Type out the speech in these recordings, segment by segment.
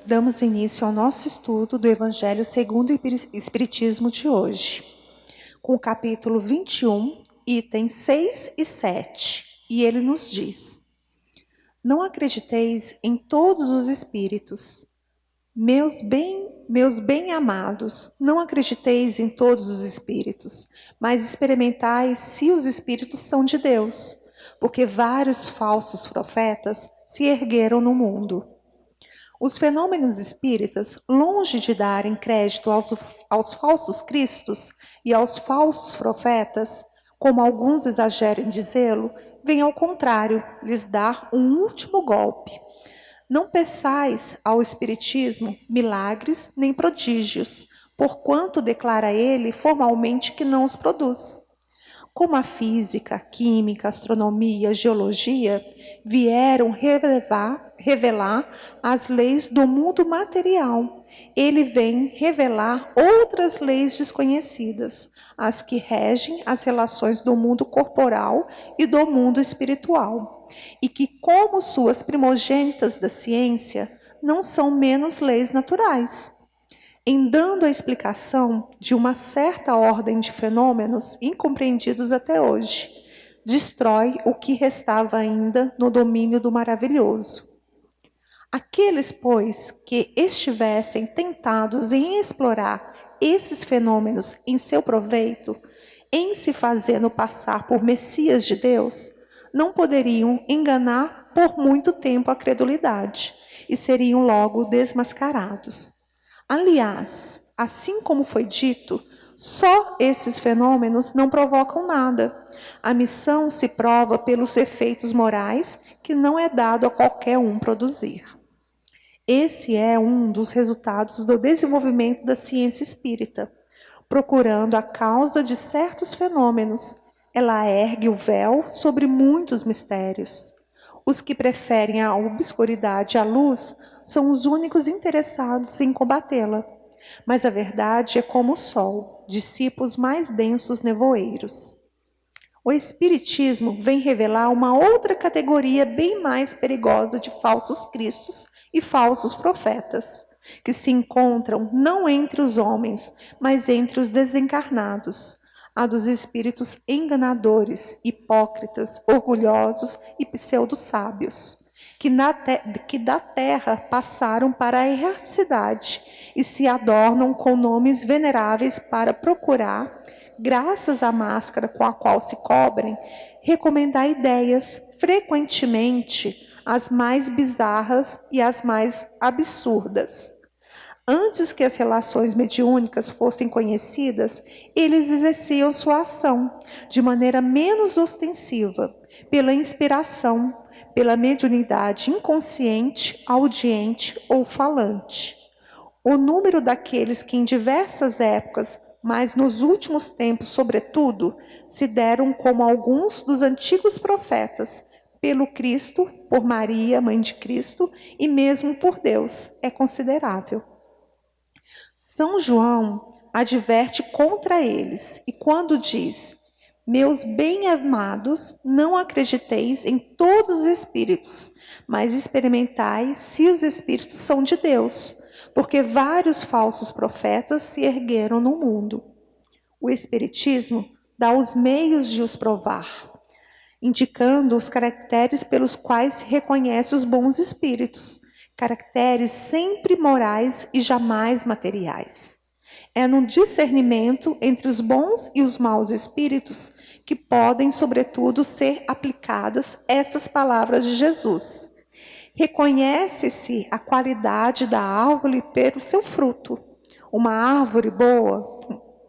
damos início ao nosso estudo do Evangelho segundo o Espiritismo de hoje, com o capítulo 21, itens 6 e 7. E ele nos diz: Não acrediteis em todos os espíritos. Meus bem amados, não acrediteis em todos os espíritos, mas experimentai se os espíritos são de Deus, porque vários falsos profetas se ergueram no mundo. Os fenômenos espíritas, longe de darem crédito aos falsos cristos e aos falsos profetas, como alguns exageram em dizê-lo, vêm ao contrário, lhes dar um último golpe. Não peçais ao Espiritismo milagres nem prodígios, porquanto declara ele formalmente que não os produz. Como a física, a química, a astronomia, a geologia vieram revelar as leis do mundo material, ele vem revelar outras leis desconhecidas, as que regem as relações do mundo corporal e do mundo espiritual, e que, como suas primogênitas da ciência, não são menos leis naturais. Em dando a explicação de uma certa ordem de fenômenos incompreendidos até hoje, destrói o que restava ainda no domínio do maravilhoso. Aqueles, pois, que estivessem tentados em explorar esses fenômenos em seu proveito, em se fazendo passar por Messias de Deus, não poderiam enganar por muito tempo a credulidade e seriam logo desmascarados. Aliás, assim como foi dito, só esses fenômenos não provocam nada. A missão se prova pelos efeitos morais que não é dado a qualquer um produzir. Esse é um dos resultados do desenvolvimento da ciência espírita. Procurando a causa de certos fenômenos, ela ergue o véu sobre muitos mistérios. Os que preferem a obscuridade à luz são os únicos interessados em combatê-la. Mas a verdade é como o sol, dissipa os mais densos nevoeiros. O Espiritismo vem revelar uma outra categoria bem mais perigosa de falsos cristos e falsos profetas, que se encontram não entre os homens, mas entre os desencarnados, a dos espíritos enganadores, hipócritas, orgulhosos e pseudo-sábios, que da terra passaram para a erraticidade e se adornam com nomes veneráveis para procurar, graças à máscara com a qual se cobrem, recomendar ideias, frequentemente as mais bizarras e as mais absurdas. Antes que as relações mediúnicas fossem conhecidas, eles exerciam sua ação de maneira menos ostensiva, pela inspiração, pela mediunidade inconsciente, audiente ou falante. O número daqueles que em diversas épocas, mas nos últimos tempos, sobretudo, se deram como alguns dos antigos profetas, pelo Cristo, por Maria, mãe de Cristo, e mesmo por Deus, é considerável. São João adverte contra eles, e quando diz: Meus bem-amados, não acrediteis em todos os espíritos, mas experimentai se os espíritos são de Deus, porque vários falsos profetas se ergueram no mundo. O Espiritismo dá os meios de os provar, indicando os caracteres pelos quais se reconhece os bons espíritos, caracteres sempre morais e jamais materiais. É no discernimento entre os bons e os maus espíritos que podem, sobretudo, ser aplicadas estas palavras de Jesus. Reconhece-se a qualidade da árvore pelo seu fruto. Uma árvore boa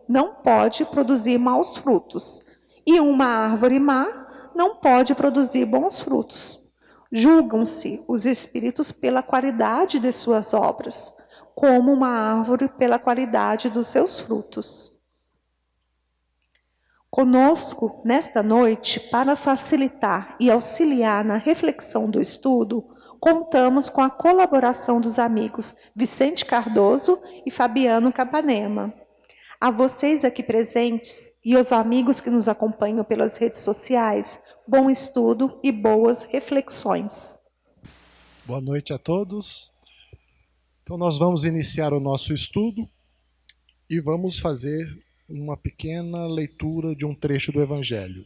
não pode produzir maus frutos, e uma árvore má não pode produzir bons frutos. Julgam-se os espíritos pela qualidade de suas obras, como uma árvore pela qualidade dos seus frutos. Conosco, nesta noite, para facilitar e auxiliar na reflexão do estudo, contamos com a colaboração dos amigos Vicente Cardoso e Fabiano Capanema. A vocês aqui presentes e aos amigos que nos acompanham pelas redes sociais, bom estudo e boas reflexões. Boa noite a todos. Então nós vamos iniciar o nosso estudo e vamos fazer uma pequena leitura de um trecho do Evangelho.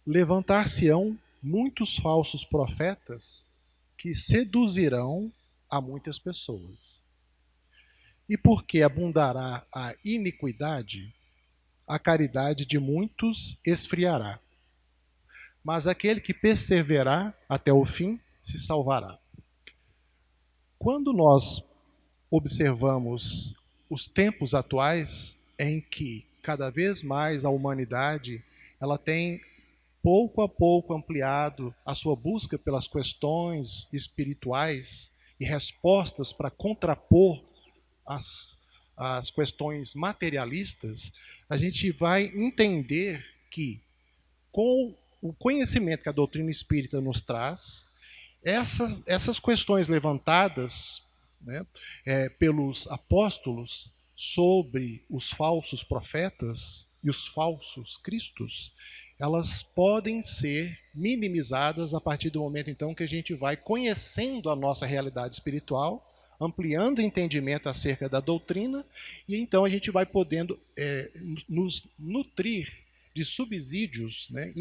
Levantar-se-ão muitos falsos profetas que seduzirão a muitas pessoas. E porque abundará a iniquidade, a caridade de muitos esfriará. Mas aquele que perseverar até o fim se salvará. Quando nós observamos os tempos atuais em que cada vez mais a humanidade ela tem pouco a pouco ampliado a sua busca pelas questões espirituais e respostas para contrapor as questões materialistas, a gente vai entender que, com o conhecimento que a doutrina espírita nos traz, essas questões levantadas, né, pelos apóstolos sobre os falsos profetas e os falsos cristos, elas podem ser minimizadas a partir do momento então que a gente vai conhecendo a nossa realidade espiritual, ampliando o entendimento acerca da doutrina, e então a gente vai podendo nos nutrir de subsídios, né,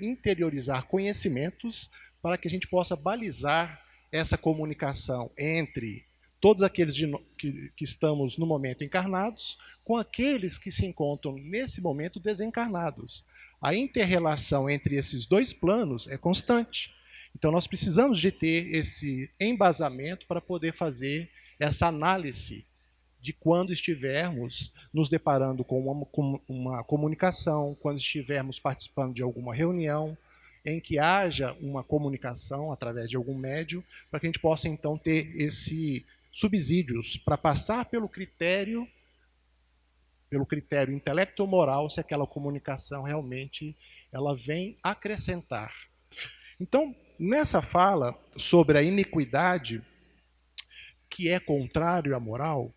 interiorizar conhecimentos para que a gente possa balizar essa comunicação entre todos aqueles que estamos no momento encarnados com aqueles que se encontram nesse momento desencarnados. A inter-relação entre esses dois planos é constante. Então nós precisamos de ter esse embasamento para poder fazer essa análise de quando estivermos nos deparando com uma comunicação, quando estivermos participando de alguma reunião, em que haja uma comunicação através de algum médium, para que a gente possa então ter esses subsídios para passar pelo critério intelecto-moral, se aquela comunicação realmente ela vem acrescentar. Então, nessa fala sobre a iniquidade, que é contrário à moral,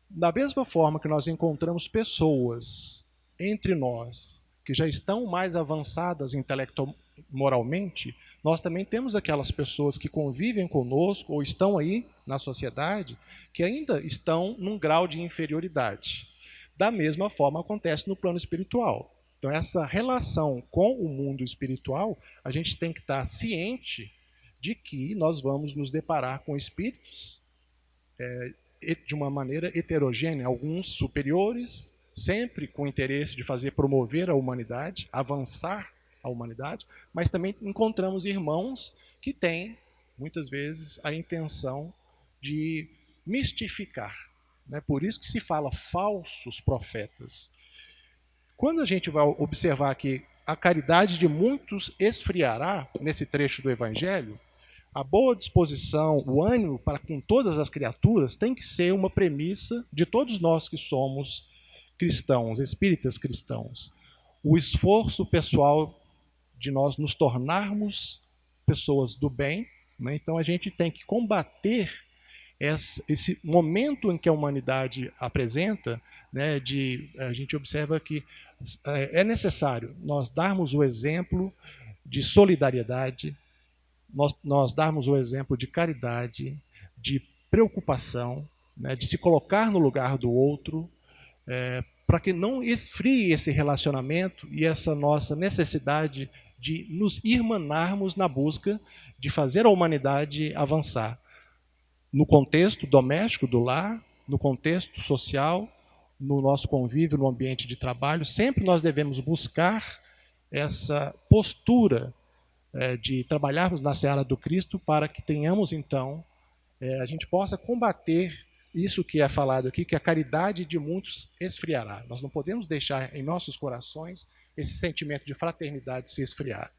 da mesma forma que nós encontramos pessoas entre nós que já estão mais avançadas intelecto-moralmente, nós também temos aquelas pessoas que convivem conosco ou estão aí na sociedade que ainda estão num grau de inferioridade. Da mesma forma acontece no plano espiritual. Então essa relação com o mundo espiritual, a gente tem que estar ciente de que nós vamos nos deparar com espíritos de uma maneira heterogênea, alguns superiores, sempre com o interesse de fazer promover a humanidade, avançar a humanidade, mas também encontramos irmãos que têm, muitas vezes, a intenção de mistificar. Né? Por isso que se fala falsos profetas. Quando a gente vai observar que a caridade de muitos esfriará, nesse trecho do Evangelho, a boa disposição, o ânimo para com todas as criaturas tem que ser uma premissa de todos nós que somos cristãos, espíritas cristãos. O esforço pessoal de nós nos tornarmos pessoas do bem, né? Então a gente tem que combater esse momento em que a humanidade apresenta, né, a gente observa que é necessário nós darmos o exemplo de solidariedade, nós darmos o exemplo de caridade, de preocupação, né, de se colocar no lugar do outro, para que não esfrie esse relacionamento e essa nossa necessidade de nos irmanarmos na busca de fazer a humanidade avançar. No contexto doméstico do lar, no contexto social, no nosso convívio, no ambiente de trabalho, sempre nós devemos buscar essa postura de trabalharmos na seara do Cristo para que tenhamos, então, a gente possa combater isso que é falado aqui, que a caridade de muitos esfriará. Nós não podemos deixar em nossos corações esse sentimento de fraternidade se esfriar.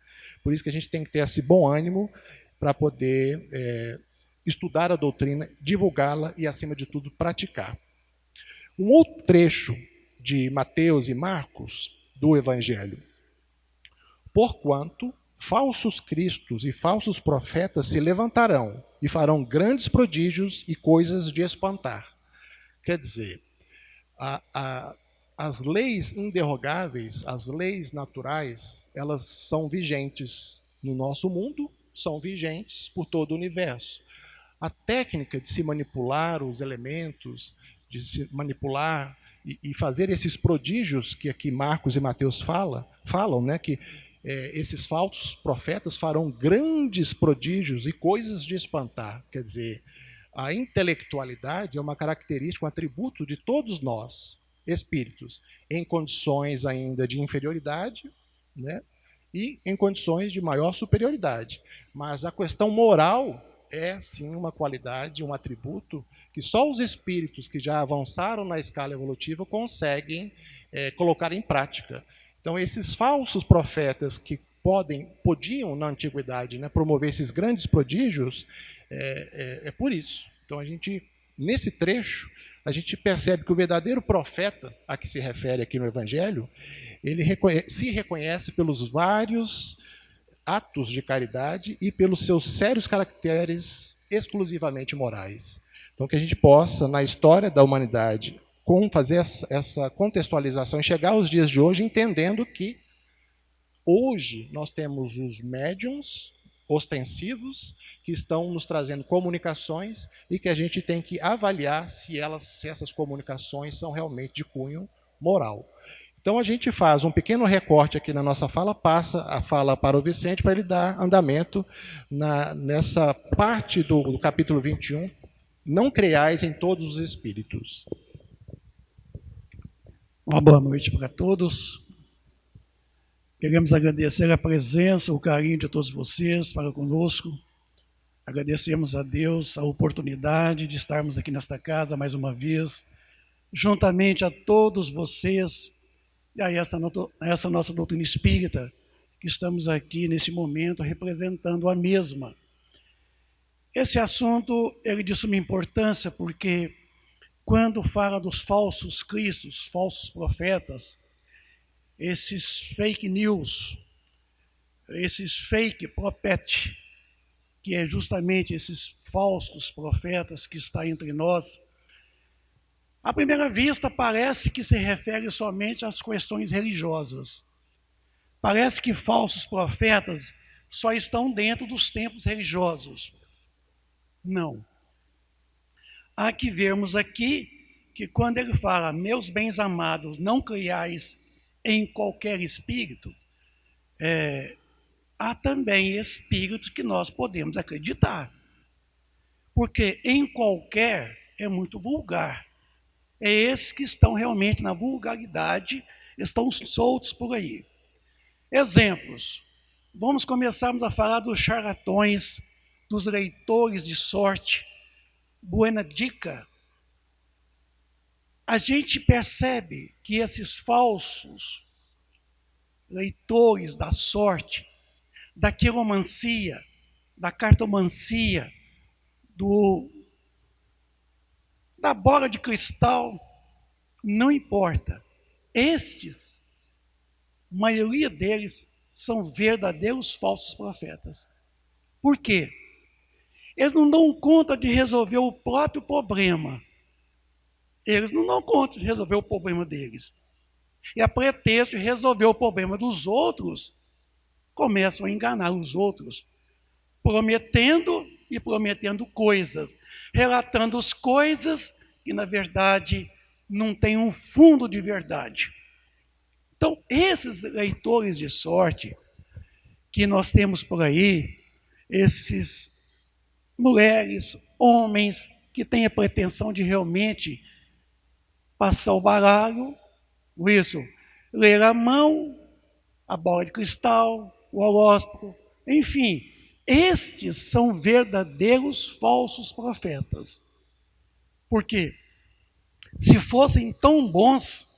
Por isso que a gente tem que ter esse bom ânimo para poder estudar a doutrina, divulgá-la e, acima de tudo, praticar. Um outro trecho de Mateus e Marcos do Evangelho. Porquanto falsos cristos e falsos profetas se levantarão e farão grandes prodígios e coisas de espantar. Quer dizer, as leis inderrogáveis, as leis naturais, elas são vigentes no nosso mundo, são vigentes por todo o universo. a técnica de se manipular os elementos, de se manipular e fazer esses prodígios que aqui Marcos e Mateus falam, né, que esses falsos profetas farão grandes prodígios e coisas de espantar. Quer dizer, a intelectualidade é uma característica, um atributo de todos nós, espíritos, em condições ainda de inferioridade, né, e em condições de maior superioridade. Mas a questão moral é, sim, uma qualidade, um atributo que só os espíritos que já avançaram na escala evolutiva conseguem colocar em prática. Então, esses falsos profetas que podiam, na antiguidade, né, promover esses grandes prodígios, é por isso. Então, nesse trecho, a gente percebe que o verdadeiro profeta, a que se refere aqui no Evangelho, ele se reconhece pelos vários atos de caridade e pelos seus sérios caracteres exclusivamente morais. Então, que a gente possa, na história da humanidade, fazer essa contextualização e chegar aos dias de hoje entendendo que hoje nós temos os médiums ostensivos que estão nos trazendo comunicações e que a gente tem que avaliar se essas comunicações são realmente de cunho moral. Então a gente faz um pequeno recorte aqui na nossa fala, passa a fala para o Vicente para ele dar andamento nessa parte do capítulo 21, não creiais em todos os espíritos. Uma boa noite para todos. Queremos agradecer a presença, o carinho de todos vocês para conosco. Agradecemos a Deus a oportunidade de estarmos aqui nesta casa mais uma vez, juntamente a todos vocês, e a essa nossa doutrina espírita, que estamos aqui nesse momento representando a mesma. Esse assunto é de suma importância porque quando fala dos falsos cristos, falsos profetas, esses fake news, esses fake prophet, que é justamente esses falsos profetas que estão entre nós, à primeira vista parece que se refere somente às questões religiosas. Parece que falsos profetas só estão dentro dos templos religiosos. Não. Há que vermos aqui que quando ele fala, meus bens amados, não creiais em qualquer espírito, há também espíritos que nós podemos acreditar. Porque em qualquer é muito vulgar. É esses que estão realmente na vulgaridade, estão soltos por aí. Exemplos. Vamos começarmos a falar dos charlatões, dos leitores de sorte, Buena Dica. A gente percebe que esses falsos leitores da sorte, da quiromancia, da cartomancia, da bola de cristal, não importa. Estes, a maioria deles, são verdadeiros falsos profetas. Por quê? Eles não dão conta de resolver o próprio problema. Eles não dão conta de resolver o problema deles. E a pretexto de resolver o problema dos outros, começam a enganar os outros, prometendo coisas, relatando as coisas que, na verdade, não têm um fundo de verdade. Então, esses leitores de sorte que nós temos por aí, esses mulheres, homens, que têm a pretensão de realmente passar o baralho, isso, ler a mão, a bola de cristal, o horóscopo, enfim, estes são verdadeiros falsos profetas. Por quê? Se fossem tão bons,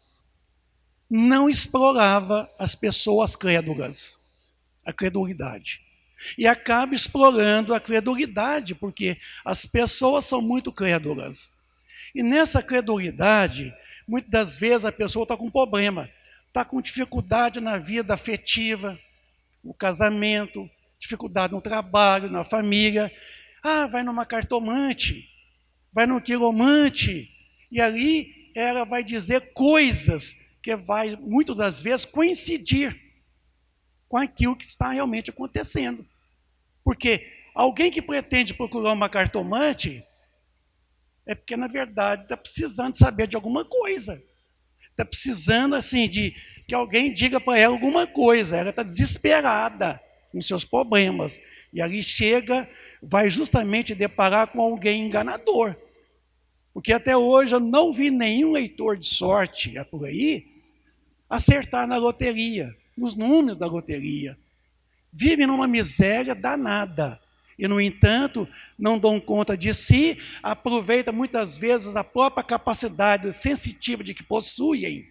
não explorava as pessoas crédulas, a credulidade. E acaba explorando a credulidade, porque as pessoas são muito crédulas. E nessa credulidade, muitas das vezes a pessoa está com problema, está com dificuldade na vida afetiva, no casamento, dificuldade no trabalho, na família. Vai numa cartomante, vai num quiromante, e ali ela vai dizer coisas que vai, muitas das vezes, coincidir com aquilo que está realmente acontecendo. Porque Alguém que pretende procurar uma cartomante é porque, na verdade, está precisando saber de alguma coisa. Está precisando, assim, de que alguém diga para ela alguma coisa. Ela está desesperada com seus problemas. E ali chega, vai justamente deparar com alguém enganador. Porque até hoje eu não vi nenhum leitor de sorte por aí acertar na loteria, nos números da loteria. Vivem numa miséria danada. E, no entanto, não dão conta de si, aproveitam muitas vezes a própria capacidade sensitiva de que possuem.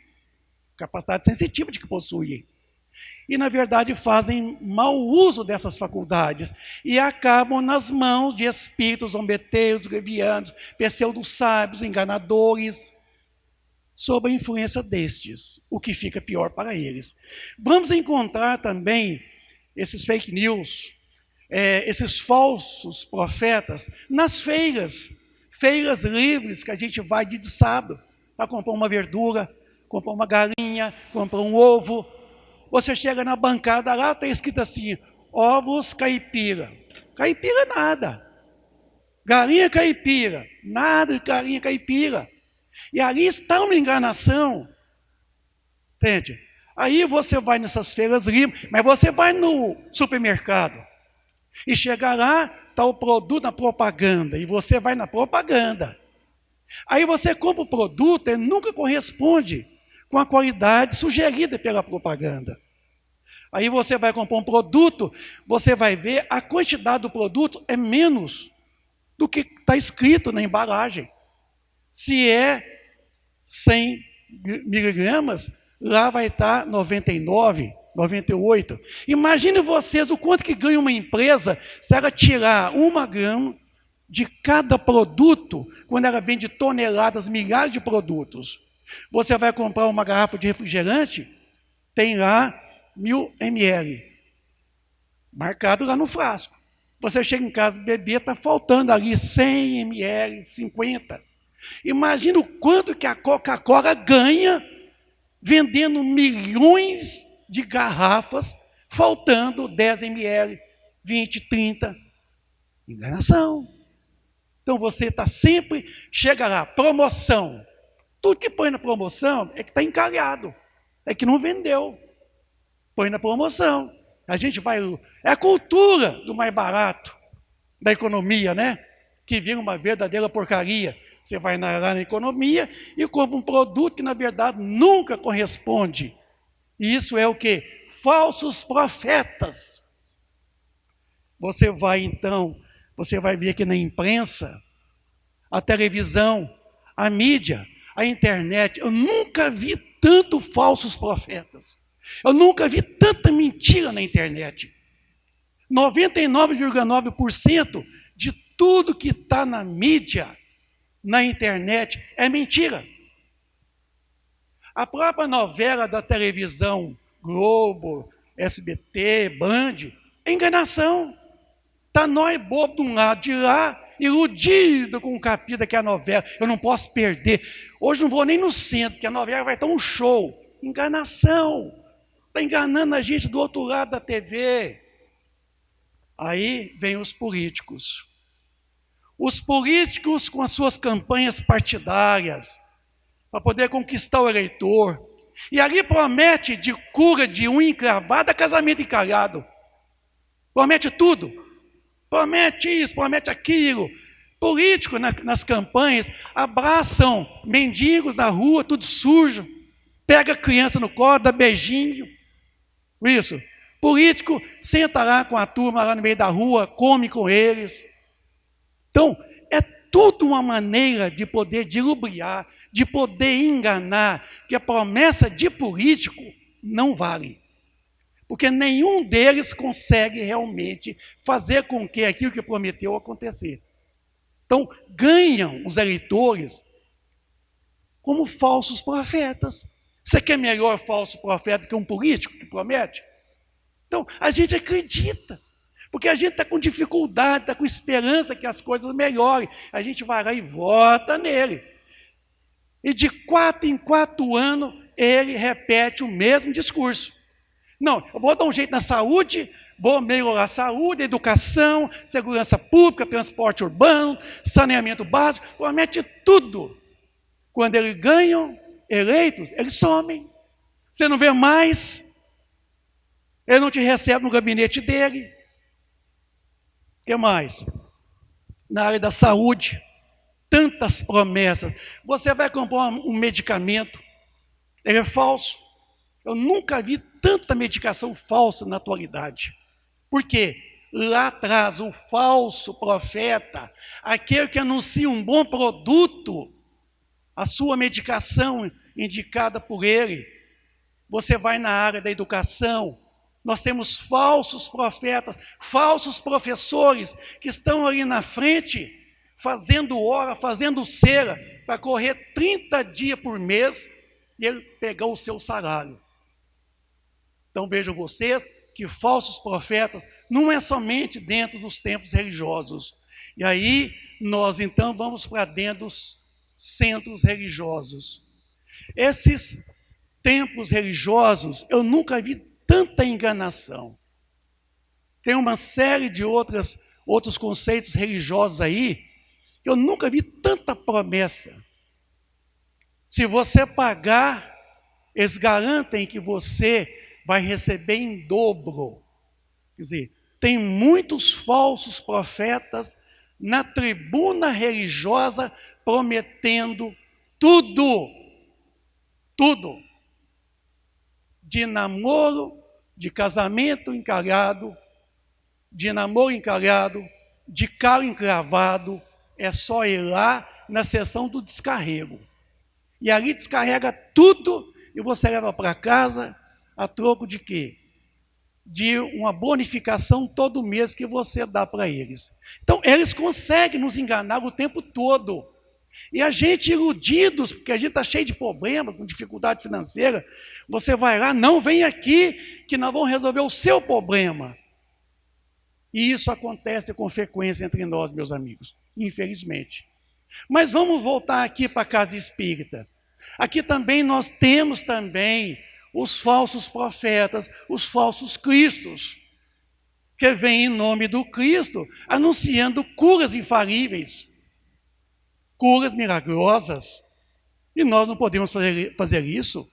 E, na verdade, fazem mau uso dessas faculdades e acabam nas mãos de espíritos zombeteiros, levianos, pseudo-sábios, enganadores, sob a influência destes, o que fica pior para eles. Vamos encontrar também esses fake news, esses falsos profetas, nas feiras livres que a gente vai de sábado para comprar uma verdura, comprar uma galinha, comprar um ovo. Você chega na bancada lá, está escrito assim, ovos caipira. Caipira nada. Galinha caipira. Nada de galinha caipira. E ali está uma enganação. Entende? Aí você vai nessas feiras livres, mas você vai no supermercado. E chega lá, está o produto na propaganda, e você vai na propaganda. Aí você compra o produto e nunca corresponde com a qualidade sugerida pela propaganda. Aí você vai comprar um produto, você vai ver a quantidade do produto é menos do que está escrito na embalagem. Se é 100 miligramas, lá vai estar 99, 98. Imagine vocês o quanto que ganha uma empresa se ela tirar 1 grama de cada produto, quando ela vende toneladas, milhares de produtos. Você vai comprar uma garrafa de refrigerante, tem lá 1000 ml, marcado lá no frasco. Você chega em casa, beber, está faltando ali 100 ml, 50. Imagina o quanto que a Coca-Cola ganha vendendo milhões de garrafas, faltando 10 ml, 20, 30. Enganação. Então você está sempre, chega lá, promoção. Tudo que põe na promoção é que está encalhado, é que não vendeu. Põe na promoção. A gente vai, é a cultura do mais barato, da economia, né? Que vira uma verdadeira porcaria. Você vai lá na economia e compra um produto que, na verdade, nunca corresponde. E isso é o quê? Falsos profetas. Você vai, então, você vai ver que na imprensa, a televisão, a mídia, a internet, eu nunca vi tanto falsos profetas. Eu nunca vi tanta mentira na internet. 99,9% de tudo que está na mídia, na internet, é mentira. A própria novela da televisão, Globo, SBT, Band, é enganação. Está nós bobo de um lado, de lá, iludido com o capítulo que é a novela. Eu não posso perder. Hoje não vou nem no centro, porque a novela vai estar um show. Enganação. Está enganando a gente do outro lado da TV. Aí vem os políticos. Os políticos com as suas campanhas partidárias, para poder conquistar o eleitor. E ali promete de cura de unha encravada a casamento encalhado. Promete tudo. Promete isso, promete aquilo. Políticos nas campanhas abraçam mendigos na rua, tudo sujo. Pega a criança no colo, dá beijinho. Isso. Político senta lá com a turma lá no meio da rua, come com eles. Então, é tudo uma maneira de poder dilubriar, de poder enganar, que a promessa de político não vale. Porque nenhum deles consegue realmente fazer com que aquilo que prometeu acontecer. Então, ganham os eleitores como falsos profetas. Você quer melhor falso profeta que um político que promete? Então, a gente acredita. Porque a gente está com dificuldade, está com esperança que as coisas melhorem. A gente vai lá e vota nele. E de 4 em 4 anos, ele repete o mesmo discurso. Não, eu vou dar um jeito na saúde, vou melhorar a saúde, a educação, segurança pública, transporte urbano, saneamento básico, promete tudo. Quando eles ganham eleitos, eles somem. Você não vê mais, ele não te recebe no gabinete dele. O que mais? Na área da saúde, tantas promessas. Você vai comprar um medicamento, ele é falso. Eu nunca vi tanta medicação falsa na atualidade. Por quê? Lá atrás, o falso profeta, aquele que anuncia um bom produto, a sua medicação indicada por ele. Você vai na área da educação, nós temos falsos profetas, falsos professores que estão ali na frente, fazendo hora, fazendo cera, para correr 30 dias por mês e ele pegar o seu salário. Então vejam vocês que falsos profetas não é somente dentro dos templos religiosos. E aí nós então vamos para dentro dos centros religiosos. Esses templos religiosos, eu nunca vi tanta enganação. Tem uma série de outros conceitos religiosos aí, que eu nunca vi tanta promessa. Se você pagar, eles garantem que você vai receber em dobro. Quer dizer, tem muitos falsos profetas na tribuna religiosa prometendo tudo. Tudo. De namoro, de casamento encalhado, de namoro encalhado, de calo encravado, é só ir lá na sessão do descarrego. E ali descarrega tudo e você leva para casa a troco de quê? De uma bonificação todo mês que você dá para eles. Então, eles conseguem nos enganar o tempo todo. E a gente, iludidos, porque a gente está cheio de problema, com dificuldade financeira, você vai lá, não, vem aqui, que nós vamos resolver o seu problema. E isso acontece com frequência entre nós, meus amigos, infelizmente. Mas vamos voltar aqui para a casa espírita. Aqui também nós temos também os falsos profetas, os falsos cristos, que vêm em nome do Cristo, anunciando curas infalíveis, curas milagrosas. E nós não podemos fazer isso,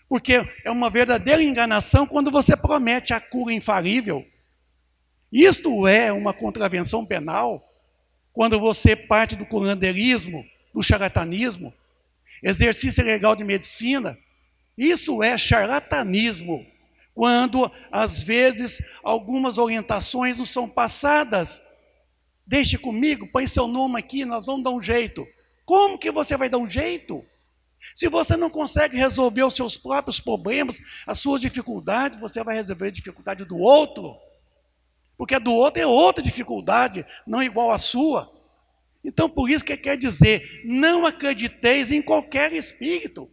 porque é uma verdadeira enganação quando você promete a cura infalível. Isto é uma contravenção penal, quando você parte do curandeirismo, do charlatanismo, exercício ilegal de medicina. Isso é charlatanismo, quando, às vezes, algumas orientações não são passadas. Deixe comigo, põe seu nome aqui, nós vamos dar um jeito. Como que você vai dar um jeito? Se você não consegue resolver os seus próprios problemas, as suas dificuldades, você vai resolver a dificuldade do outro. Porque a do outro é outra dificuldade, não igual à sua. Então, por isso que quer dizer, não acrediteis em qualquer espírito.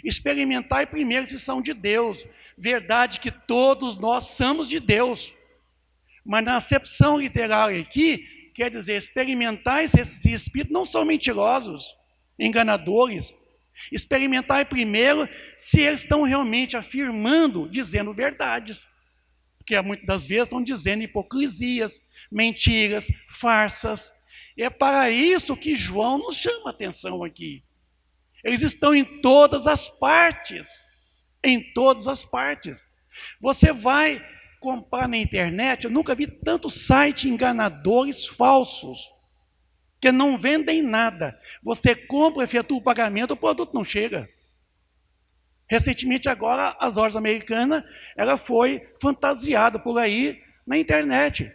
Experimentai primeiro se são de Deus. Verdade que todos nós somos de Deus. Mas na acepção literária aqui, quer dizer, experimentai se esses espíritos não são mentirosos, enganadores. Experimentai primeiro se eles estão realmente afirmando, dizendo verdades. Porque muitas das vezes estão dizendo hipocrisias, mentiras, farsas. É para isso que João nos chama a atenção aqui. Eles estão em todas as partes. Em todas as partes. Você vai comprar na internet, eu nunca vi tanto site enganadores falsos, que não vendem nada. Você compra, efetua o pagamento, o produto não chega. Recentemente agora, as lojas americanas, ela foi fantasiada por aí na internet,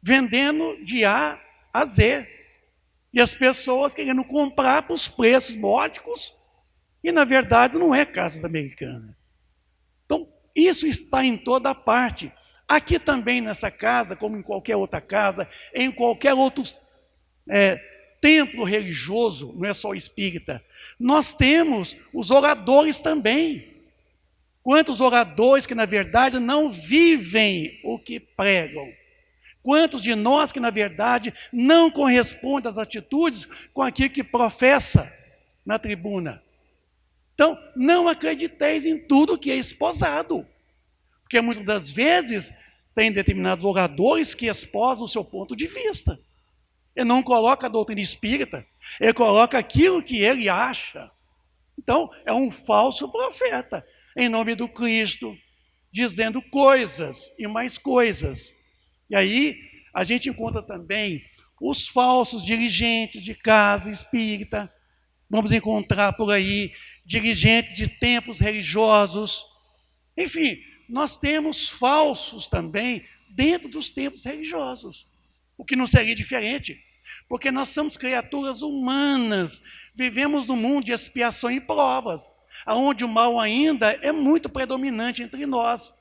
vendendo de A a Z. E as pessoas querendo comprar por os preços módicos, e na verdade não é Casas Americanas. Então, isso está em toda parte. Aqui também nessa casa, como em qualquer outra casa, em qualquer outro templo religioso, não é só espírita, nós temos os oradores também. Quantos oradores que na verdade não vivem o que pregam? Quantos de nós que, na verdade, não correspondem às atitudes com aquilo que professa na tribuna? Então, não acrediteis em tudo que é esposado. Porque muitas das vezes Tem determinados oradores que esposam o seu ponto de vista. Ele não coloca a doutrina espírita, ele coloca aquilo que ele acha. Então, é um falso profeta, em nome do Cristo, dizendo coisas e mais coisas. E aí, a gente encontra também os falsos dirigentes de casa espírita. Vamos encontrar por aí dirigentes de templos religiosos. Enfim, nós temos falsos também dentro dos templos religiosos, o que não seria diferente, porque nós somos criaturas humanas, vivemos num mundo de expiação e provas, onde o mal ainda é muito predominante entre nós.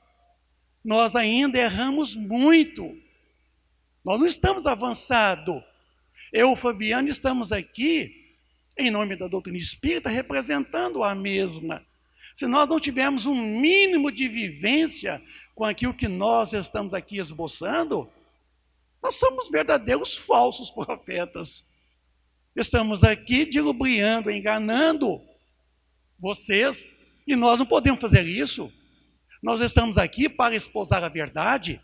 Nós ainda erramos muito, nós não estamos avançados. Eu, Fabiano, estamos aqui, em nome da doutrina espírita, representando a mesma. Se nós não tivermos um mínimo de vivência com aquilo que nós estamos aqui esboçando, nós somos verdadeiros falsos profetas. Estamos aqui dilubriando, enganando vocês, e nós não podemos fazer isso. Nós estamos aqui para esposar a verdade,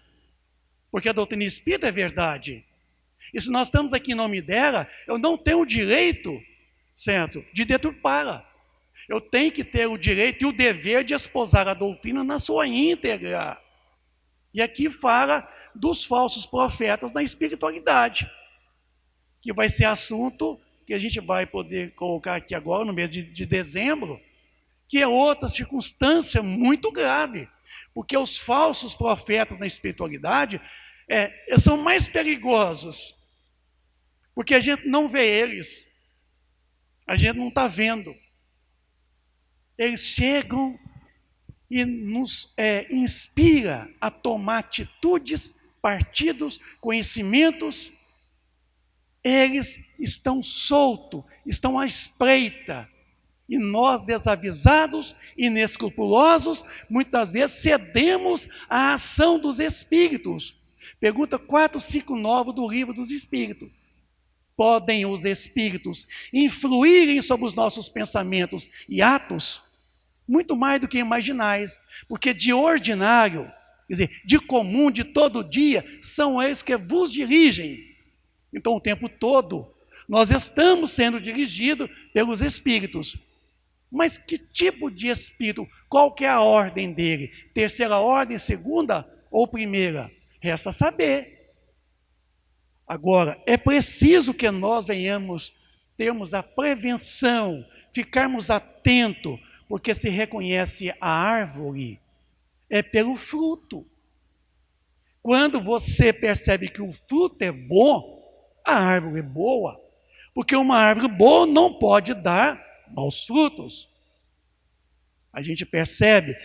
porque a doutrina espírita é verdade. E se nós estamos aqui em nome dela, eu não tenho o direito, certo, de deturpá-la. Eu tenho que ter o direito e o dever de esposar a doutrina na sua íntegra. E aqui fala dos falsos profetas na espiritualidade, que vai ser assunto que a gente vai poder colocar aqui agora, no mês de dezembro, que é outra circunstância muito grave, porque os falsos profetas na espiritualidade são mais perigosos, porque a gente não vê eles, a gente não está vendo. Eles chegam e nos inspira a tomar atitudes, partidos, conhecimentos. Eles estão soltos, estão à espreita. E nós, desavisados, inescrupulosos, muitas vezes cedemos à ação dos espíritos. Pergunta 459 do Livro dos Espíritos. Podem os espíritos influírem sobre os nossos pensamentos e atos? Muito mais do que imaginais, porque de ordinário, quer dizer, de comum, de todo dia, são eles que vos dirigem. Então, o tempo todo, nós estamos sendo dirigidos pelos espíritos. Mas que tipo de espírito? Qual que é a ordem dele? Terceira ordem, segunda ou primeira? Resta saber. Agora, é preciso que nós venhamos, termos a prevenção, ficarmos atentos, porque se reconhece a árvore é pelo fruto. Quando você percebe que o fruto é bom, a árvore é boa, porque uma árvore boa não pode dar maus frutos. A gente percebe,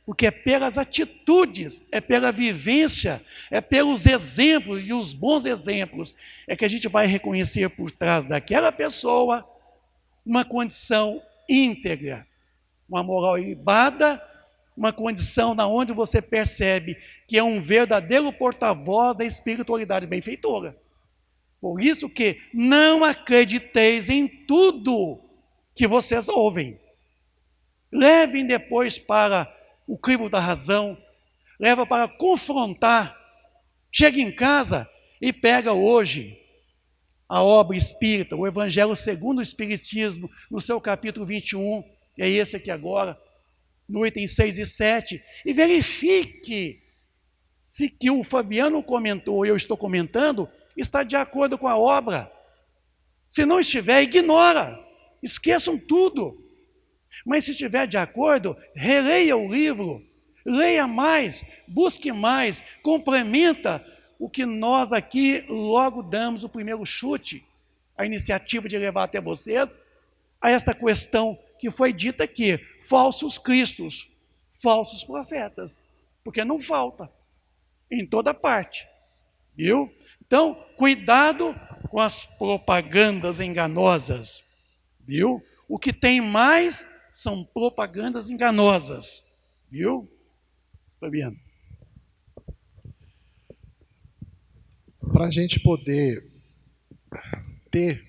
porque é pelas atitudes, é pela vivência, é pelos exemplos e os bons exemplos, é que a gente vai reconhecer por trás daquela pessoa uma condição íntegra, uma moral ilibada, uma condição na onde você percebe que é um verdadeiro porta-voz da espiritualidade benfeitora. Por isso que não acrediteis em tudo que vocês ouvem. Levem depois para o crivo da razão, leva para confrontar. Chega em casa e pega hoje a obra espírita, o Evangelho segundo o Espiritismo, no seu capítulo 21, é esse aqui agora, no item 6 e 7, e verifique se que o Fabiano comentou, eu estou comentando, está de acordo com a obra. Se não estiver, ignora, esqueçam tudo. Mas se estiver de acordo, releia o livro, leia mais, busque mais, complementa o que nós aqui logo damos o primeiro chute, a iniciativa de levar até vocês a esta questão que foi dita aqui, falsos cristos, falsos profetas, porque não falta, em toda parte, viu? Então, cuidado com as propagandas enganosas, viu? O que tem mais são propagandas enganosas, viu, Fabiano? Para a gente poder ter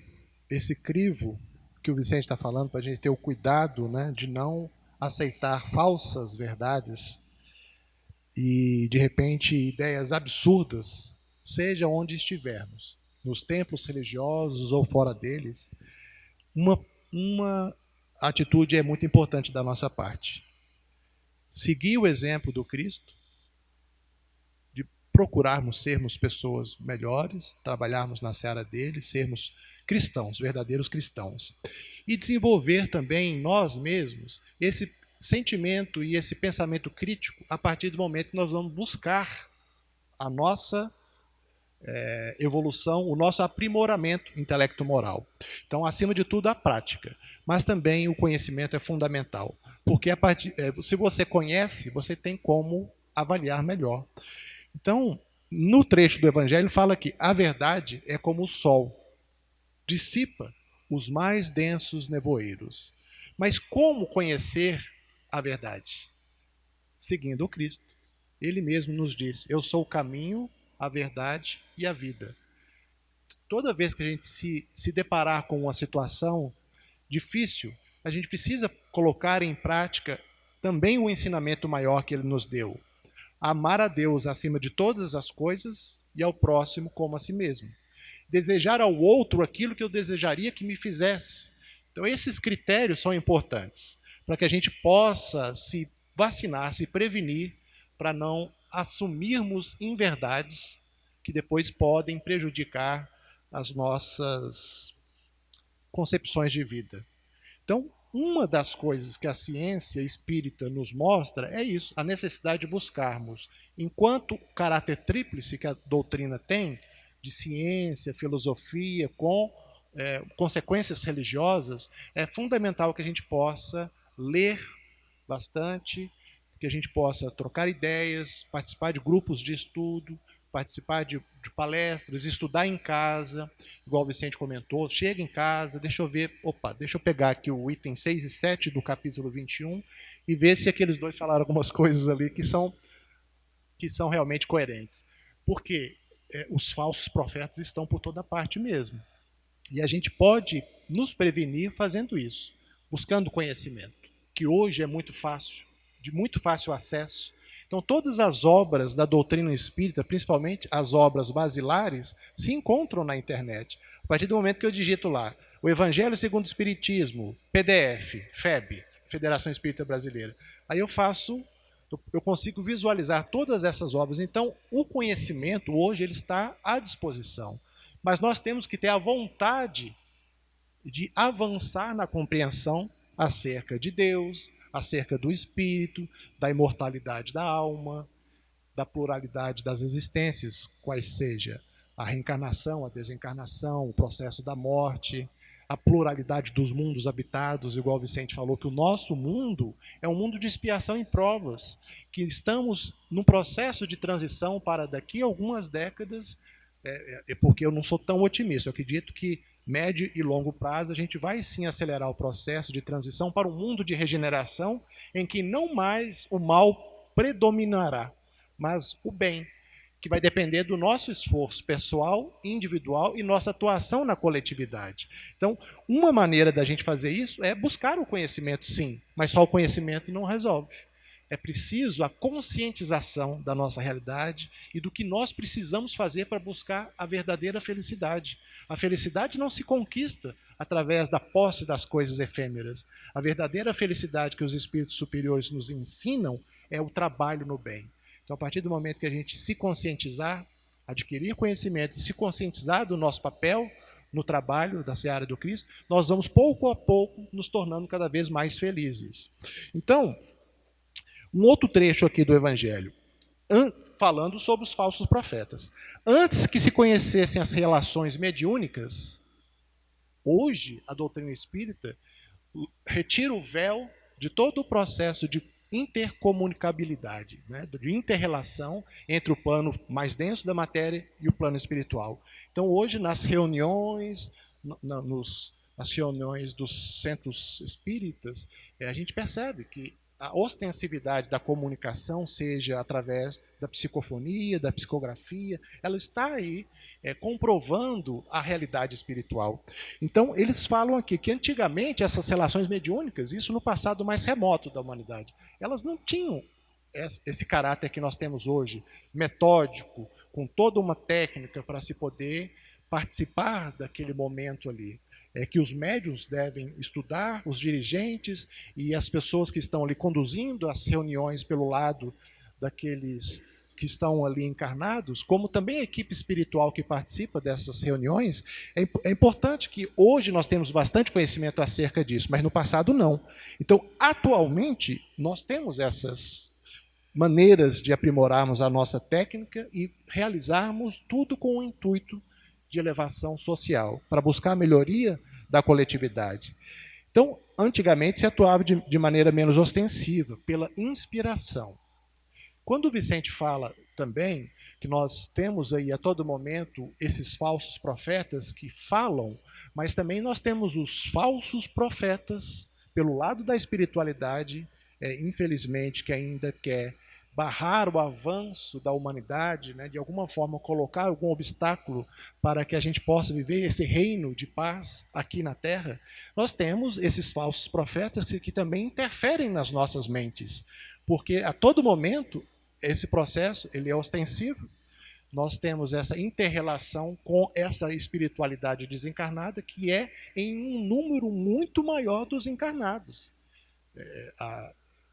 esse crivo que o Vicente está falando, para a gente ter o cuidado, né, de não aceitar falsas verdades, e, de repente, ideias absurdas, seja onde estivermos, nos templos religiosos ou fora deles, uma atitude é muito importante da nossa parte. Seguir o exemplo do Cristo, de procurarmos sermos pessoas melhores, trabalharmos na seara dele, sermos cristãos, verdadeiros cristãos. E desenvolver também em nós mesmos esse sentimento e esse pensamento crítico a partir do momento que nós vamos buscar a nossa evolução, o nosso aprimoramento intelecto-moral. Então, acima de tudo, a prática. Mas também o conhecimento é fundamental. Porque se você conhece, você tem como avaliar melhor. Então, no trecho do Evangelho fala que a verdade é como o sol, dissipa os mais densos nevoeiros. Mas como conhecer a verdade? Seguindo o Cristo. Ele mesmo nos disse: eu sou o caminho, a verdade e a vida. Toda vez que a gente se deparar com uma situação difícil, a gente precisa colocar em prática também o ensinamento maior que ele nos deu. Amar a Deus acima de todas as coisas e ao próximo como a si mesmo. Desejar ao outro aquilo que eu desejaria que me fizesse. Então, esses critérios são importantes para que a gente possa se vacinar, se prevenir, para não assumirmos inverdades que depois podem prejudicar as nossas concepções de vida. Então, uma das coisas que a ciência espírita nos mostra é isso, a necessidade de buscarmos, enquanto caráter tríplice que a doutrina tem, de ciência, filosofia, com consequências religiosas, é fundamental que a gente possa ler bastante, que a gente possa trocar ideias, participar de grupos de estudo, participar de palestras, estudar em casa, igual o Vicente comentou, chega em casa, deixa eu pegar aqui o item 6 e 7 do capítulo 21 e ver se aqueles dois falaram algumas coisas ali que são realmente coerentes. Porque os falsos profetas estão por toda parte mesmo. E a gente pode nos prevenir fazendo isso, buscando conhecimento, que hoje é muito fácil, de muito fácil acesso. Então, todas as obras da doutrina espírita, principalmente as obras basilares, se encontram na internet. A partir do momento que eu digito lá, o Evangelho segundo o Espiritismo, PDF, FEB, Federação Espírita Brasileira, aí eu consigo visualizar todas essas obras. Então, o conhecimento hoje ele está à disposição. Mas nós temos que ter a vontade de avançar na compreensão acerca de Deus, acerca do espírito, da imortalidade da alma, da pluralidade das existências, quais seja a reencarnação, a desencarnação, o processo da morte, a pluralidade dos mundos habitados, igual o Vicente falou, que o nosso mundo é um mundo de expiação e provas, que estamos num processo de transição para daqui a algumas décadas, porque eu não sou tão otimista, eu acredito que médio e longo prazo, a gente vai sim acelerar o processo de transição para um mundo de regeneração em que não mais o mal predominará, mas o bem, que vai depender do nosso esforço pessoal, individual e nossa atuação na coletividade. Então, uma maneira da gente fazer isso é buscar o conhecimento, sim, mas só o conhecimento não resolve. É preciso a conscientização da nossa realidade e do que nós precisamos fazer para buscar a verdadeira felicidade. A felicidade não se conquista através da posse das coisas efêmeras. A verdadeira felicidade que os espíritos superiores nos ensinam é o trabalho no bem. Então, a partir do momento que a gente se conscientizar, adquirir conhecimento e se conscientizar do nosso papel no trabalho da seara do Cristo, nós vamos pouco a pouco nos tornando cada vez mais felizes. Então, um outro trecho aqui do Evangelho, falando sobre os falsos profetas. Antes que se conhecessem as relações mediúnicas, hoje a doutrina espírita retira o véu de todo o processo de intercomunicabilidade, né, de inter-relação entre o plano mais denso da matéria e o plano espiritual. Então, hoje, nas reuniões, nas reuniões dos centros espíritas, a gente percebe que a ostensividade da comunicação, seja através da psicofonia, da psicografia, ela está aí comprovando a realidade espiritual. Então, eles falam aqui que antigamente essas relações mediúnicas, isso no passado mais remoto da humanidade, elas não tinham esse caráter que nós temos hoje, metódico, com toda uma técnica para se poder participar daquele momento ali. É que os médiuns devem estudar, os dirigentes e as pessoas que estão ali conduzindo as reuniões pelo lado daqueles que estão ali encarnados, como também a equipe espiritual que participa dessas reuniões. É importante que hoje nós temos bastante conhecimento acerca disso, mas no passado não. Então, atualmente, nós temos essas maneiras de aprimorarmos a nossa técnica e realizarmos tudo com o intuito de elevação social, para buscar a melhoria da coletividade. Então, antigamente se atuava de maneira menos ostensiva, pela inspiração. Quando o Vicente fala também que nós temos aí a todo momento esses falsos profetas que falam, mas também nós temos os falsos profetas pelo lado da espiritualidade, infelizmente, que ainda quer barrar o avanço da humanidade, né, de alguma forma colocar algum obstáculo para que a gente possa viver esse reino de paz aqui na Terra. Nós temos esses falsos profetas que também interferem nas nossas mentes, porque a todo momento esse processo ele é ostensivo. Nós temos essa inter-relação com essa espiritualidade desencarnada que é em um número muito maior dos encarnados.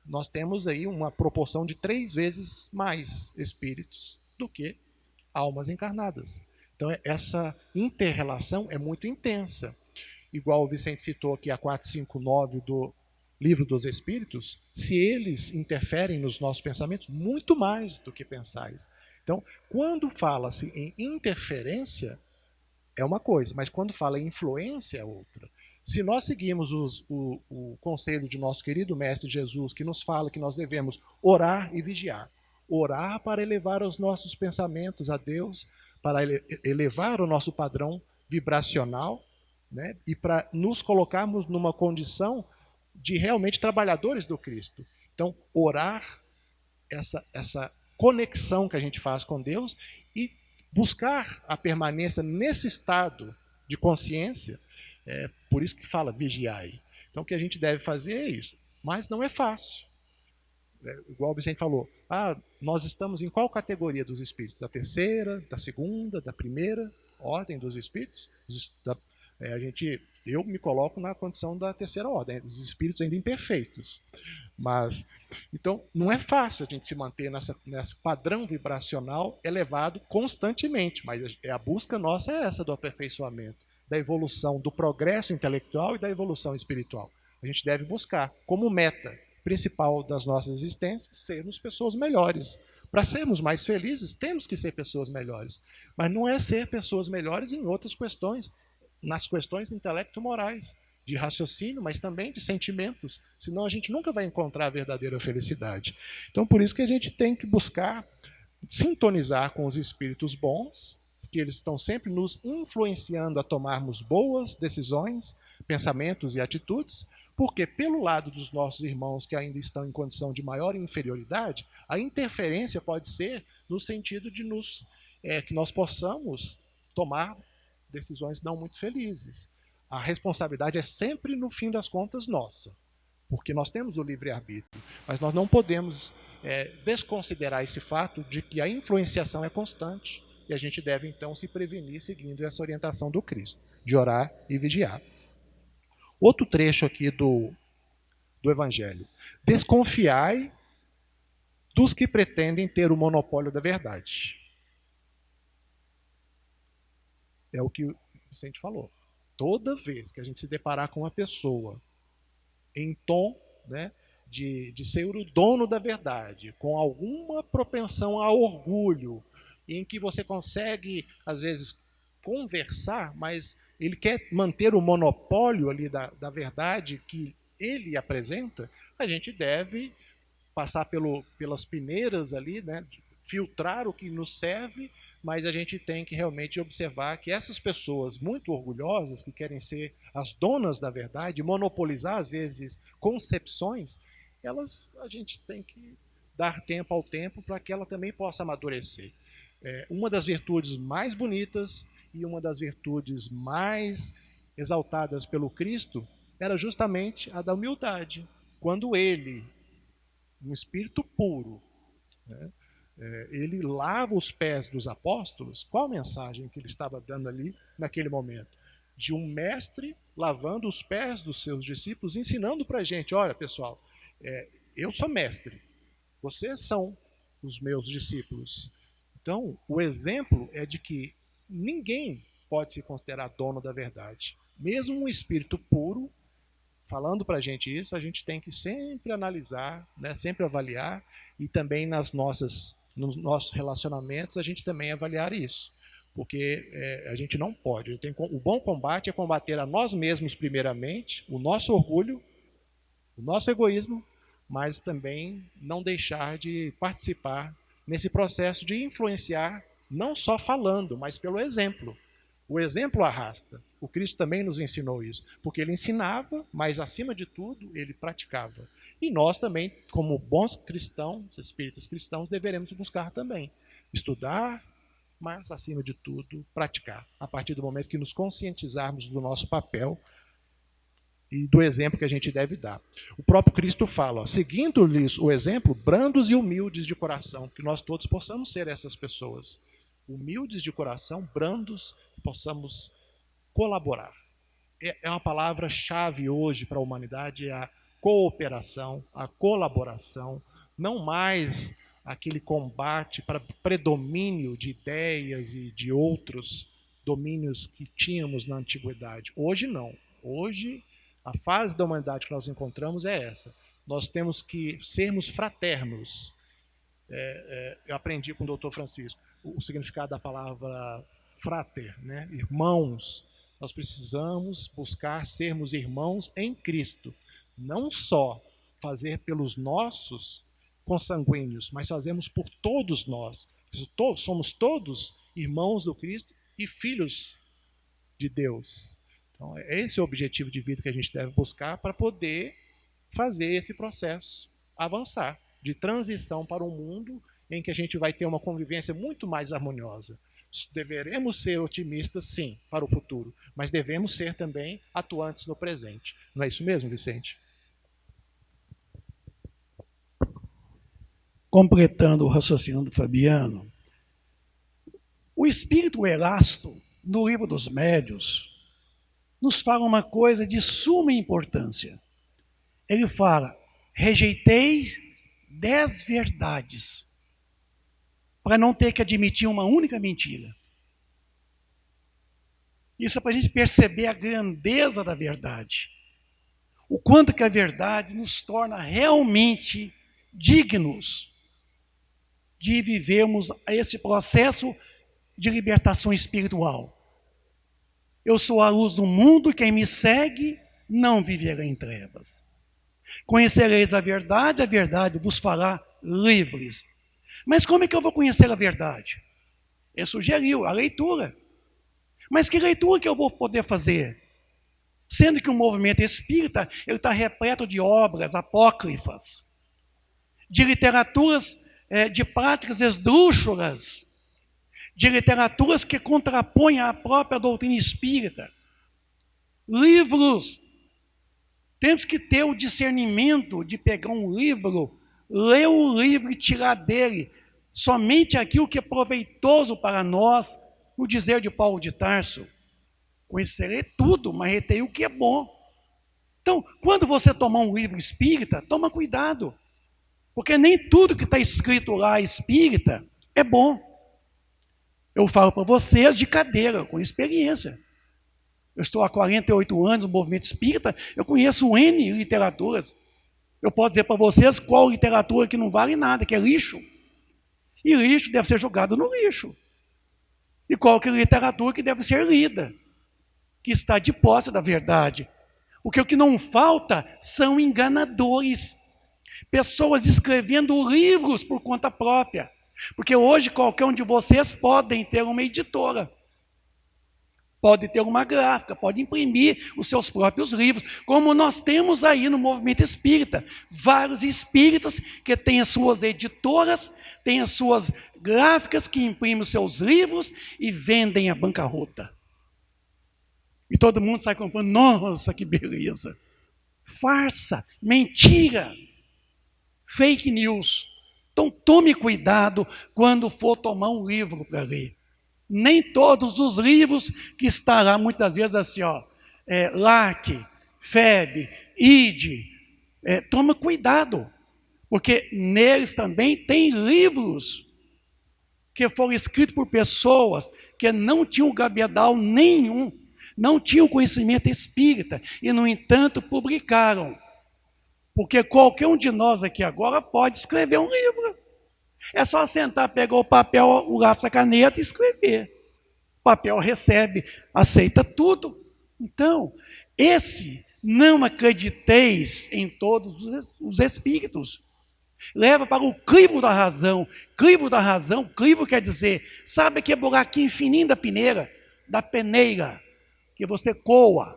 Nós temos aí uma proporção de 3 vezes mais espíritos do que almas encarnadas. Então essa inter-relação é muito intensa. Igual o Vicente citou aqui a 459 do Livro dos Espíritos, se eles interferem nos nossos pensamentos, muito mais do que pensais. Então, quando fala-se em interferência, é uma coisa, mas quando fala em influência, é outra. Se nós seguimos o conselho de nosso querido Mestre Jesus, que nos fala que nós devemos orar e vigiar, orar para elevar os nossos pensamentos a Deus, para elevar o nosso padrão vibracional, né, e para nos colocarmos numa condição de realmente trabalhadores do Cristo. Então, orar, essa conexão que a gente faz com Deus e buscar a permanência nesse estado de consciência, por isso que fala vigiai. Então, o que a gente deve fazer é isso. Mas não é fácil. Igual o Vicente falou, nós estamos em qual categoria dos espíritos? Da terceira, da segunda, da primeira ordem dos espíritos? Eu me coloco na condição da terceira ordem, os espíritos ainda imperfeitos. Mas, então, não é fácil a gente se manter nesse padrão vibracional elevado constantemente, mas a busca nossa é essa do aperfeiçoamento, da evolução, do progresso intelectual e da evolução espiritual. A gente deve buscar como meta principal das nossas existências sermos pessoas melhores. Para sermos mais felizes, temos que ser pessoas melhores. Mas não é ser pessoas melhores em outras questões, nas questões intelecto-morais, de raciocínio, mas também de sentimentos, senão a gente nunca vai encontrar a verdadeira felicidade. Então, por isso que a gente tem que buscar sintonizar com os espíritos bons, que eles estão sempre nos influenciando a tomarmos boas decisões, pensamentos e atitudes, porque pelo lado dos nossos irmãos que ainda estão em condição de maior inferioridade, a interferência pode ser no sentido de que nós possamos tomar decisões não muito felizes. A responsabilidade é sempre, no fim das contas, nossa, porque nós temos o livre-arbítrio, mas nós não podemos desconsiderar esse fato de que a influenciação é constante e a gente deve, então, se prevenir seguindo essa orientação do Cristo, de orar e vigiar. Outro trecho aqui do Evangelho. Desconfiai dos que pretendem ter o monopólio da verdade. É o que o Vicente falou. Toda vez que a gente se deparar com uma pessoa em tom, né, de ser o dono da verdade, com alguma propensão a orgulho, em que você consegue, às vezes, conversar, mas ele quer manter o monopólio ali da verdade que ele apresenta, a gente deve passar pelas peneiras ali, né, filtrar o que nos serve, mas a gente tem que realmente observar que essas pessoas muito orgulhosas, que querem ser as donas da verdade, monopolizar às vezes concepções, a gente tem que dar tempo ao tempo para que ela também possa amadurecer. Uma das virtudes mais bonitas e uma das virtudes mais exaltadas pelo Cristo era justamente a da humildade. Quando ele, um espírito puro, né? Ele lava os pés dos apóstolos. Qual a mensagem que ele estava dando ali naquele momento? De um mestre lavando os pés dos seus discípulos, ensinando para a gente, olha pessoal, eu sou mestre, vocês são os meus discípulos. Então, o exemplo é de que ninguém pode se considerar dono da verdade. Mesmo um espírito puro, falando para a gente isso, a gente tem que sempre analisar, né, sempre avaliar, e também nos nossos relacionamentos a gente também avaliar isso. Porque a gente não pode. O bom combate é combater a nós mesmos primeiramente, o nosso orgulho, o nosso egoísmo, mas também não deixar de participar nesse processo de influenciar, não só falando, mas pelo exemplo. O exemplo arrasta. O Cristo também nos ensinou isso, porque ele ensinava, mas acima de tudo, ele praticava. E nós também, como bons cristãos, espíritas cristãos, deveremos buscar também estudar, mas acima de tudo, praticar. A partir do momento que nos conscientizarmos do nosso papel e do exemplo que a gente deve dar. O próprio Cristo fala, seguindo-lhes o exemplo, brandos e humildes de coração, que nós todos possamos ser essas pessoas. Humildes de coração, brandos, possamos colaborar. É uma palavra-chave hoje para a humanidade, é a cooperação, a colaboração, não mais aquele combate para predomínio de ideias e de outros domínios que tínhamos na antiguidade. Hoje não. Hoje a fase da humanidade que nós encontramos é essa. Nós temos que sermos fraternos. Eu aprendi com o Dr. Francisco o significado da palavra frater, né? Irmãos. Nós precisamos buscar sermos irmãos em Cristo. Não só fazer pelos nossos consanguíneos, mas fazemos por todos nós. Somos todos irmãos do Cristo e filhos de Deus. Então, é esse o objetivo de vida que a gente deve buscar para poder fazer esse processo avançar, de transição para um mundo em que a gente vai ter uma convivência muito mais harmoniosa. Deveremos ser otimistas, sim, para o futuro, mas devemos ser também atuantes no presente. Não é isso mesmo, Vicente? Completando o raciocínio do Fabiano, o espírito Erasto, no Livro dos Médiuns, nos fala uma coisa de suma importância. Ele fala, rejeiteis 10 verdades, para não ter que admitir uma única mentira. Isso é para a gente perceber a grandeza da verdade. O quanto que a verdade nos torna realmente dignos de vivermos esse processo de libertação espiritual. Eu sou a luz do mundo, quem me segue não viverá em trevas. Conhecereis a verdade vos fará livres. Mas como é que eu vou conhecer a verdade? Ele sugeriu a leitura. Mas que leitura que eu vou poder fazer? Sendo que o movimento espírita ele está repleto de obras apócrifas, de literaturas, de práticas esdrúxulas, de literaturas que contrapõem a própria doutrina espírita. Livros. Temos que ter o discernimento de pegar um livro, ler o livro e tirar dele somente aquilo que é proveitoso para nós, no dizer de Paulo de Tarso. Conhecerei tudo, mas retei o que é bom. Então, quando você tomar um livro espírita, toma cuidado, porque nem tudo que está escrito lá espírita é bom. Eu falo para vocês de cadeira, com experiência. Eu estou há 48 anos no movimento espírita, eu conheço N literaturas. Eu posso dizer para vocês qual literatura que não vale nada, que é lixo. E lixo deve ser jogado no lixo. E qual que é literatura que deve ser lida, que está de posse da verdade. Porque o que não falta são enganadores. Pessoas escrevendo livros por conta própria. Porque hoje qualquer um de vocês podem ter uma editora. Pode ter uma gráfica, pode imprimir os seus próprios livros, como nós temos aí no movimento espírita. Vários espíritas que têm as suas editoras, têm as suas gráficas, que imprimem os seus livros e vendem a bancarrota. E todo mundo sai comprando, nossa, que beleza. Farsa, mentira, fake news. Então tome cuidado quando for tomar um livro para ler. Nem todos os livros que está lá, muitas vezes assim, ó, LAC, FEB, ID, toma cuidado, porque neles também tem livros que foram escritos por pessoas que não tinham gabiedal nenhum, não tinham conhecimento espírita, e, no entanto, publicaram. Porque qualquer um de nós aqui agora pode escrever um livro. É só sentar, pegar o papel, o lápis, a caneta e escrever. O papel recebe, aceita tudo. Então, não acrediteis em todos os espíritos. Leva para o crivo da razão. Crivo da razão, crivo quer dizer, sabe que é buraquinho fininho da peneira, que você coa.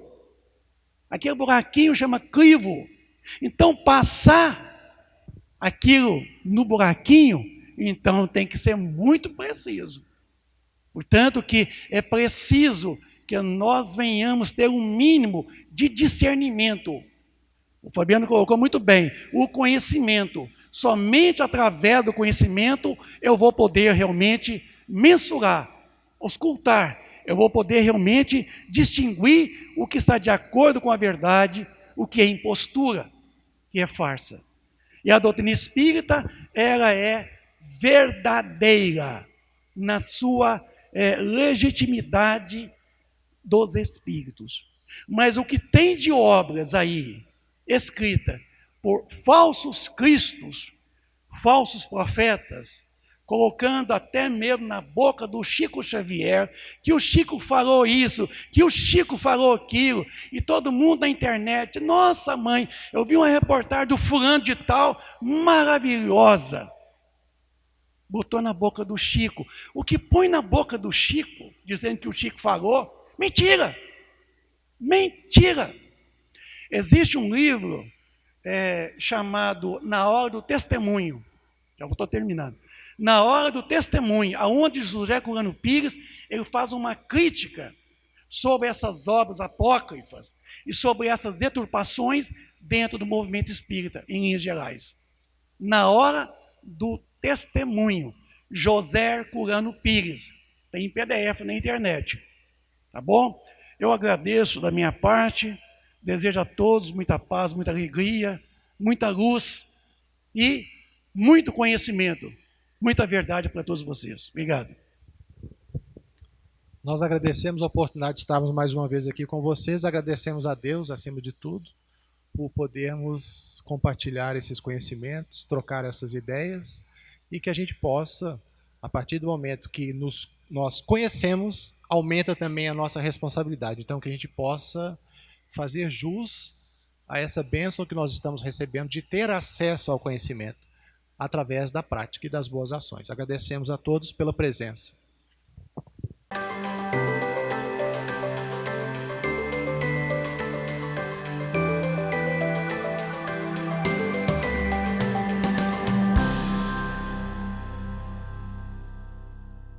Aquele buraquinho chama crivo. Então, passar aquilo no buraquinho, então tem que ser muito preciso. Portanto, que é preciso que nós venhamos ter um mínimo de discernimento. O Fabiano colocou muito bem, o conhecimento. Somente através do conhecimento eu vou poder realmente mensurar, auscultar. Eu vou poder realmente distinguir o que está de acordo com a verdade, o que é impostura, que é farsa. E a doutrina espírita, ela é verdadeira na sua legitimidade dos espíritos. Mas o que tem de obras aí, escrita por falsos cristos, falsos profetas, colocando até mesmo na boca do Chico Xavier, que o Chico falou isso, que o Chico falou aquilo, e todo mundo na internet, nossa mãe, eu vi uma reportagem do fulano de tal, maravilhosa, botou na boca do Chico. O que põe na boca do Chico, dizendo que o Chico falou, mentira, mentira. Existe um livro chamado Na Hora do Testemunho, já estou terminando, Na Hora do Testemunho, aonde José Curano Pires, ele faz uma crítica sobre essas obras apócrifas e sobre essas deturpações dentro do movimento espírita, em linhas gerais. Na Hora do Testemunho, José Curano Pires, tem em PDF na internet, tá bom? Eu agradeço da minha parte, desejo a todos muita paz, muita alegria, muita luz e muito conhecimento, muita verdade para todos vocês. Obrigado. Nós agradecemos a oportunidade de estarmos mais uma vez aqui com vocês, agradecemos a Deus, acima de tudo, por podermos compartilhar esses conhecimentos, trocar essas ideias, e que a gente possa, a partir do momento que nós conhecemos, aumenta também a nossa responsabilidade. Então, que a gente possa fazer jus a essa bênção que nós estamos recebendo de ter acesso ao conhecimento através da prática e das boas ações. Agradecemos a todos pela presença.